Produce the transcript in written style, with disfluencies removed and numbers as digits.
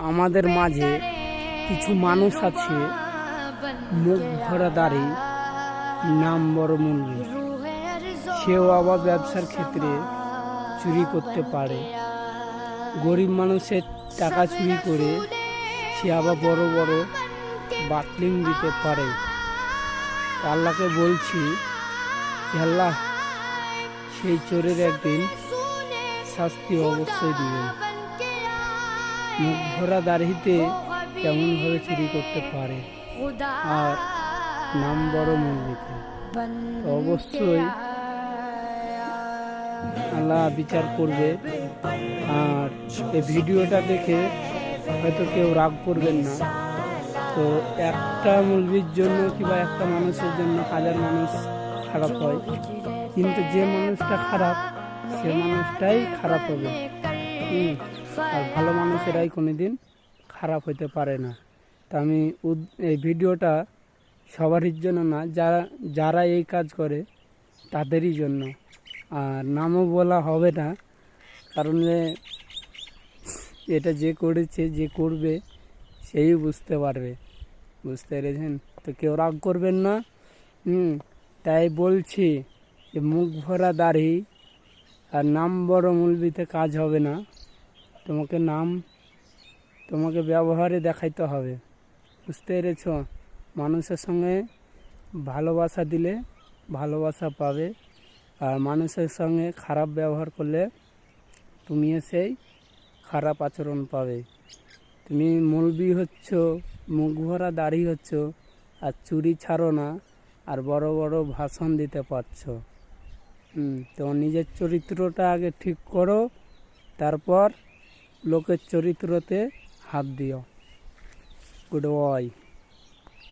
আমাদের মাঝে কিছু মানুষ আছে মুখ ভরা দাড়ি, নাম বড় মূল্য। সেও আবার ব্যবসার ক্ষেত্রে চুরি করতে পারে। গরিব মানুষের টাকা চুরি করে সে আবার বড় বড় বাটলিং দিতে পারে। আল্লাহকে বলছি, আল্লাহ সেই চোরের একদিন শাস্তি অবশ্যই দিবেন। মুখ ভরা দাড়িতে কেমনভাবে চুরি করতে পারে আর নাম বড় মন্দিরে, অবশ্যই আল্লাহ বিচার করবে। আর এই ভিডিওটা দেখে হয়তো কেউ রাগ করবেন না। তো একটা মুলবির জন্য কিংবা একটা মানুষের জন্য হাজার মানুষ খারাপ হয়, কিন্তু যে মানুষটা খারাপ সে মানুষটাই খারাপ হবে। আর ভালো মানুষেরাই কোনোদিন খারাপ হতে পারে না। তা আমি এই ভিডিওটা সবারই জন্য না, যারা এই কাজ করে তাদেরই জন্য। আর নামও বলা হবে না, কারণ এটা যে করেছে যে করবে সেই বুঝতে পারবে। বুঝতে পেরেছেন? তো কেউ রাগ করবেন না। তাই বলছি যে মুখ ভরা দাড়ি আর নাম বড় মূলবিতে কাজ হবে না। তোমাকে ব্যবহারে দেখাইতে হবে। বুঝতে পেরেছ? মানুষের সঙ্গে ভালোবাসা দিলে ভালোবাসা পাবে, আর মানুষের সঙ্গে খারাপ ব্যবহার করলে তুমিও সেই খারাপ আচরণ পাবে। তুমি মৌলবি হচ্ছ, মুখ ভরা দাড়ি হচ্ছ, আর চুরি ছাড়ো না, আর বড় বড় ভাষণ দিতে পারছো। তোমার নিজের চরিত্রটা আগে ঠিক করো, তারপর লোকের চরিত্রতে হাত দিও। Good boy.